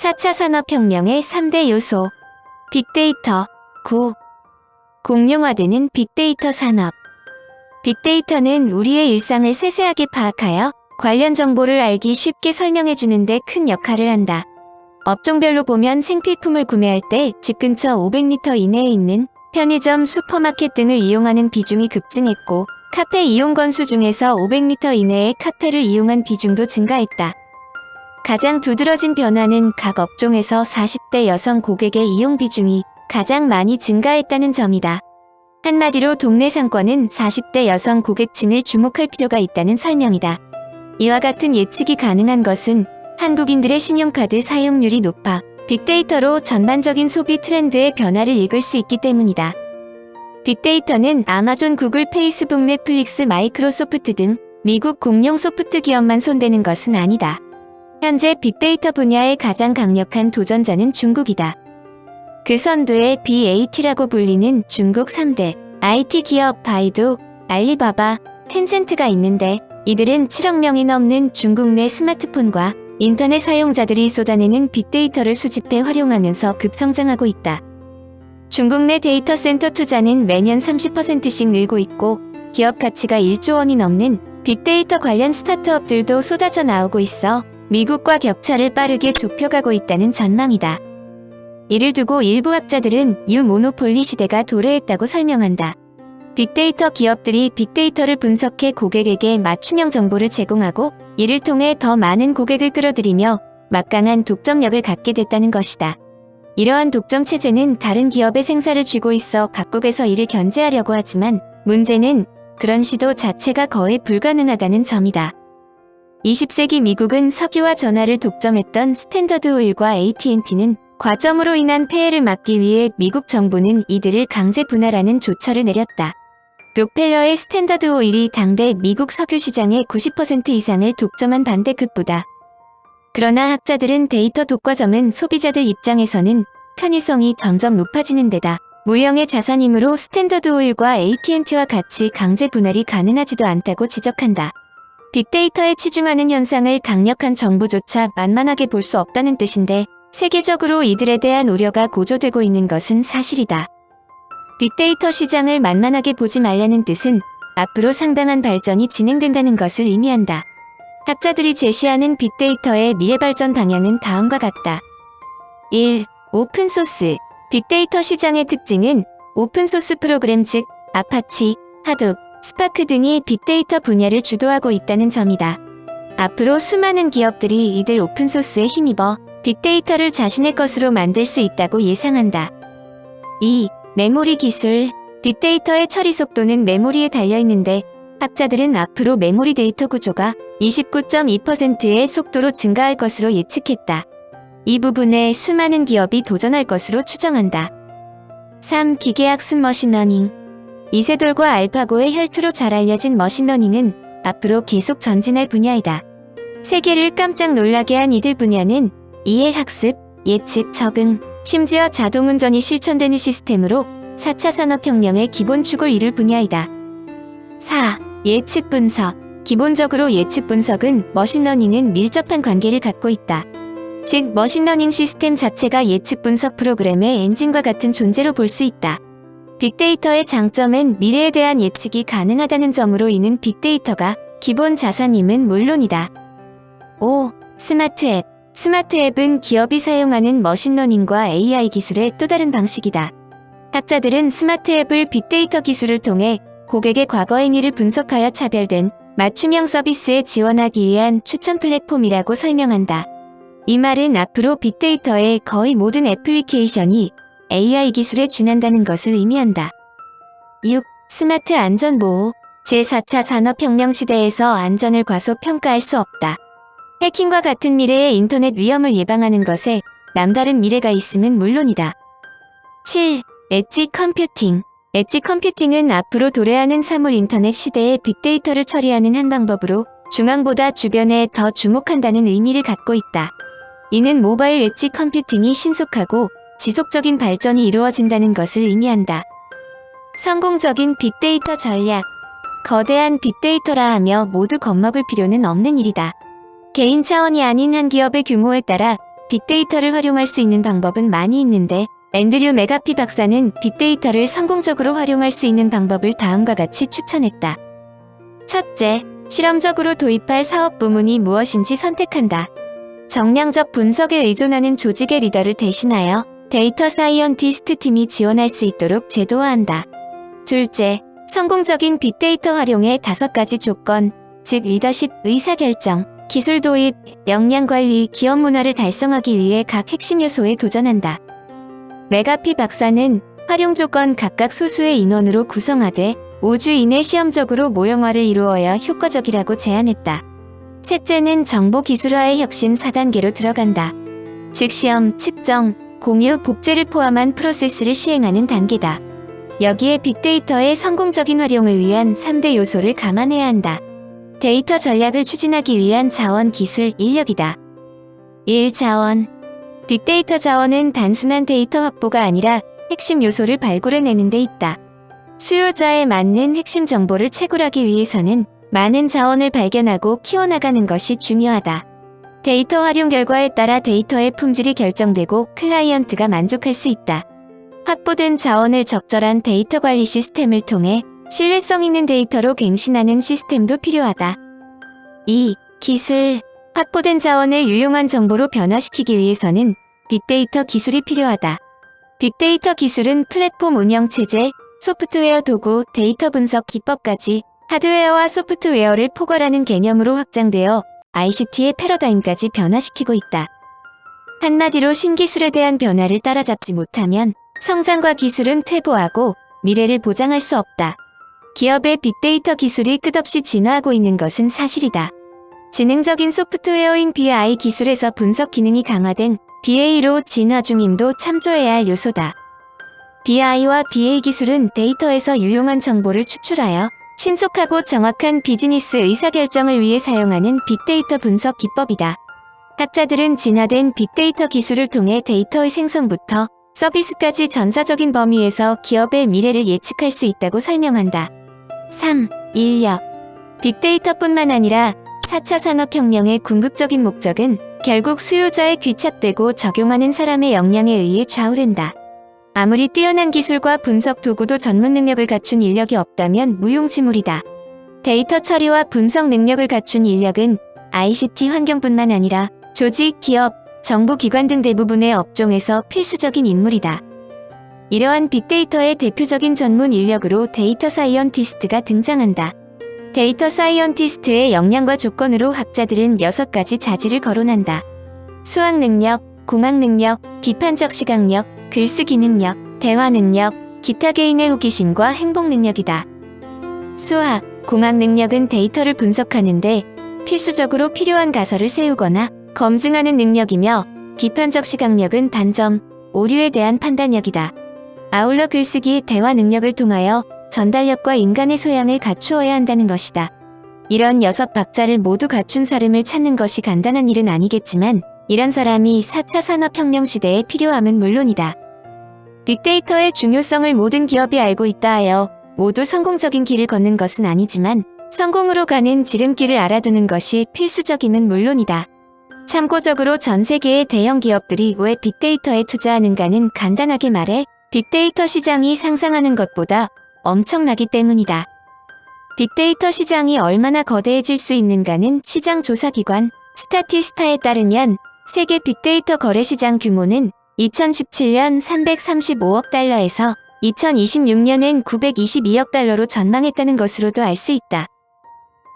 4차 산업혁명의 3대 요소. 빅데이터. 9. 공룡화되는 빅데이터 산업. 빅데이터는 우리의 일상을 세세하게 파악하여 관련 정보를 알기 쉽게 설명해주는 데 큰 역할을 한다. 업종별로 보면 생필품을 구매할 때 집 근처 500m 이내에 있는 편의점, 슈퍼마켓 등을 이용하는 비중이 급증했고, 카페 이용 건수 중에서 500m 이내의 카페를 이용한 비중도 증가했다. 가장 두드러진 변화는 각 업종에서 40대 여성 고객의 이용 비중이 가장 많이 증가했다는 점이다. 한마디로 동네 상권은 40대 여성 고객층을 주목할 필요가 있다는 설명이다. 이와 같은 예측이 가능한 것은 한국인들의 신용카드 사용률이 높아 빅데이터로 전반적인 소비 트렌드의 변화를 읽을 수 있기 때문이다. 빅데이터는 아마존, 구글, 페이스북, 넷플릭스, 마이크로소프트 등 미국 공룡 소프트 기업만 손대는 것은 아니다. 현재 빅데이터 분야의 가장 강력한 도전자는 중국이다. 그 선두에 BAT라고 불리는 중국 3대 IT 기업 바이두, 알리바바, 텐센트가 있는데 이들은 7억 명이 넘는 중국 내 스마트폰과 인터넷 사용자들이 쏟아내는 빅데이터를 수집해 활용하면서 급성장하고 있다. 중국 내 데이터 센터 투자는 매년 30%씩 늘고 있고 기업 가치가 1조 원이 넘는 빅데이터 관련 스타트업들도 쏟아져 나오고 있어 미국과 격차를 빠르게 좁혀가고 있다는 전망이다. 이를 두고 일부 학자들은 유모노폴리 시대가 도래했다고 설명한다. 빅데이터 기업들이 빅데이터를 분석해 고객에게 맞춤형 정보를 제공하고 이를 통해 더 많은 고객을 끌어들이며 막강한 독점력을 갖게 됐다는 것이다. 이러한 독점 체제는 다른 기업의 생사를 쥐고 있어 각국에서 이를 견제하려고 하지만 문제는 그런 시도 자체가 거의 불가능하다는 점이다. 20세기 미국은 석유와 전화를 독점했던 스탠더드 오일과 AT&T는 과점으로 인한 폐해를 막기 위해 미국 정부는 이들을 강제 분할하는 조처를 내렸다. 록펠러의 스탠더드 오일이 당대 미국 석유 시장의 90% 이상을 독점한 반대급부다. 그러나 학자들은 데이터 독과점은 소비자들 입장에서는 편의성이 점점 높아지는 데다 무형의 자산이므로 스탠더드 오일과 AT&T와 같이 강제 분할이 가능하지도 않다고 지적한다. 빅데이터에 치중하는 현상을 강력한 정부조차 만만하게 볼 수 없다는 뜻인데 세계적으로 이들에 대한 우려가 고조되고 있는 것은 사실이다. 빅데이터 시장을 만만하게 보지 말라는 뜻은 앞으로 상당한 발전이 진행된다는 것을 의미한다. 학자들이 제시하는 빅데이터의 미래 발전 방향은 다음과 같다. 1. 오픈소스. 빅데이터 시장의 특징은 오픈소스 프로그램 즉 아파치, 하둡, 스파크 등이 빅데이터 분야를 주도하고 있다는 점이다. 앞으로 수많은 기업들이 이들 오픈소스에 힘입어 빅데이터를 자신의 것으로 만들 수 있다고 예상한다. 2. 메모리 기술. 빅데이터의 처리 속도는 메모리에 달려있는데 학자들은 앞으로 메모리 데이터 구조가 29.2%의 속도로 증가할 것으로 예측했다. 이 부분에 수많은 기업이 도전할 것으로 추정한다. 3. 기계학습 머신러닝. 이세돌과 알파고의 혈투로 잘 알려진 머신러닝은 앞으로 계속 전진할 분야이다. 세계를 깜짝 놀라게 한 이들 분야는 이해학습, 예측, 적응, 심지어 자동운전이 실천되는 시스템으로 4차 산업혁명의 기본축을 이룰 분야이다. 4. 예측 분석. 기본적으로 예측 분석은 머신러닝은 밀접한 관계를 갖고 있다. 즉, 머신러닝 시스템 자체가 예측 분석 프로그램의 엔진과 같은 존재로 볼 수 있다. 빅데이터의 장점은 미래에 대한 예측이 가능하다는 점으로 이는 빅데이터가 기본 자산임은 물론이다. 5. 스마트 앱. 스마트 앱은 기업이 사용하는 머신러닝과 AI 기술의 또 다른 방식이다. 학자들은 스마트 앱을 빅데이터 기술을 통해 고객의 과거 행위를 분석하여 차별된 맞춤형 서비스에 지원하기 위한 추천 플랫폼이라고 설명한다. 이 말은 앞으로 빅데이터의 거의 모든 애플리케이션이 AI 기술에 준한다는 것을 의미한다. 6. 스마트 안전보호. 제4차 산업혁명 시대에서 안전을 과소평가할 수 없다. 해킹과 같은 미래의 인터넷 위험을 예방하는 것에 남다른 미래가 있음은 물론이다. 7. 엣지 컴퓨팅. 엣지 컴퓨팅은 앞으로 도래하는 사물 인터넷 시대의 빅데이터를 처리하는 한 방법으로 중앙보다 주변에 더 주목한다는 의미를 갖고 있다. 이는 모바일 엣지 컴퓨팅이 신속하고 지속적인 발전이 이루어진다는 것을 의미한다. 성공적인 빅데이터 전략. 거대한 빅데이터라 하며 모두 겁먹을 필요는 없는 일이다. 개인 차원이 아닌 한 기업의 규모에 따라 빅데이터를 활용할 수 있는 방법은 많이 있는데 앤드류 메가피 박사는 빅데이터를 성공적으로 활용할 수 있는 방법을 다음과 같이 추천했다. 첫째, 실험적으로 도입할 사업 부문이 무엇인지 선택한다. 정량적 분석에 의존하는 조직의 리더를 대신하여 데이터 사이언티스트 팀이 지원할 수 있도록 제도화한다. 둘째, 성공적인 빅데이터 활용의 5가지 조건, 즉 리더십, 의사결정, 기술 도입, 역량 관리, 기업 문화를 달성하기 위해 각 핵심 요소에 도전한다. 메가피 박사는 활용 조건 각각 소수의 인원으로 구성하되 5주 이내 시험적으로 모형화를 이루어야 효과적이라고 제안했다. 셋째는 정보기술화의 혁신 4단계로 들어간다. 즉 시험, 측정, 공유, 복제를 포함한 프로세스를 시행하는 단계다. 여기에 빅데이터의 성공적인 활용을 위한 3대 요소를 감안해야 한다. 데이터 전략을 추진하기 위한 자원, 기술, 인력이다. 1. 자원. 빅데이터 자원은 단순한 데이터 확보가 아니라 핵심 요소를 발굴해내는 데 있다. 수요자에 맞는 핵심 정보를 채굴하기 위해서는 많은 자원을 발견하고 키워나가는 것이 중요하다. 데이터 활용 결과에 따라 데이터의 품질이 결정되고 클라이언트가 만족할 수 있다. 확보된 자원을 적절한 데이터 관리 시스템을 통해 신뢰성 있는 데이터로 갱신하는 시스템도 필요하다. 2. 기술. 확보된 자원을 유용한 정보로 변화시키기 위해서는 빅데이터 기술이 필요하다. 빅데이터 기술은 플랫폼 운영체제, 소프트웨어 도구, 데이터 분석 기법까지 하드웨어와 소프트웨어를 포괄하는 개념으로 확장되어 ICT의 패러다임까지 변화시키고 있다. 한마디로 신기술에 대한 변화를 따라잡지 못하면 성장과 기술은 퇴보하고 미래를 보장할 수 없다. 기업의 빅데이터 기술이 끝없이 진화하고 있는 것은 사실이다. 지능적인 소프트웨어인 BI 기술에서 분석 기능이 강화된 BA로 진화 중임도 참조해야 할 요소다. BI와 BA 기술은 데이터에서 유용한 정보를 추출하여 신속하고 정확한 비즈니스 의사결정을 위해 사용하는 빅데이터 분석 기법이다. 학자들은 진화된 빅데이터 기술을 통해 데이터의 생성부터 서비스까지 전사적인 범위에서 기업의 미래를 예측할 수 있다고 설명한다. 3. 인력. 빅데이터뿐만 아니라 4차 산업혁명의 궁극적인 목적은 결국 수요자의 귀착되고 적용하는 사람의 역량에 의해 좌우된다. 아무리 뛰어난 기술과 분석 도구도 전문 능력을 갖춘 인력이 없다면 무용지물이다. 데이터 처리와 분석 능력을 갖춘 인력은 ICT 환경뿐만 아니라 조직, 기업, 정부기관 등 대부분의 업종에서 필수적인 인물이다. 이러한 빅데이터의 대표적인 전문 인력으로 데이터 사이언티스트가 등장한다. 데이터 사이언티스트의 역량과 조건으로 학자들은 6가지 자질을 거론한다. 수학 능력, 공학 능력, 비판적 시각력, 글쓰기 능력, 대화 능력, 기타 개인의 호기심과 행복 능력이다. 수학, 공학 능력은 데이터를 분석하는데 필수적으로 필요한 가설을 세우거나 검증하는 능력이며 비판적 시각력은 단점, 오류에 대한 판단력이다. 아울러 글쓰기, 대화 능력을 통하여 전달력과 인간의 소양을 갖추어야 한다는 것이다. 이런 6박자를 모두 갖춘 사람을 찾는 것이 간단한 일은 아니겠지만 이런 사람이 4차 산업혁명 시대에 필요함은 물론이다. 빅데이터의 중요성을 모든 기업이 알고 있다 하여 모두 성공적인 길을 걷는 것은 아니지만 성공으로 가는 지름길을 알아두는 것이 필수적임은 물론이다. 참고적으로 전 세계의 대형 기업들이 왜 빅데이터에 투자하는가는 간단하게 말해 빅데이터 시장이 상상하는 것보다 엄청나기 때문이다. 빅데이터 시장이 얼마나 거대해질 수 있는가는 시장 조사기관 스타티스타에 따르면 세계 빅데이터 거래 시장 규모는 2017년 335억 달러에서 2026년엔 922억 달러로 전망했다는 것으로도 알 수 있다.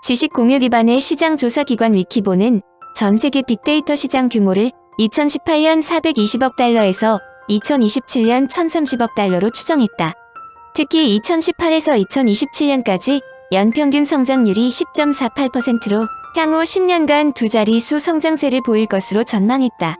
지식 공유 기반의 시장 조사 기관 위키보는 전 세계 빅데이터 시장 규모를 2018년 420억 달러에서 2027년 1030억 달러로 추정했다. 특히 2018에서 2027년까지 연평균 성장률이 10.48%로 향후 10년간 두 자릿수 성장세를 보일 것으로 전망했다.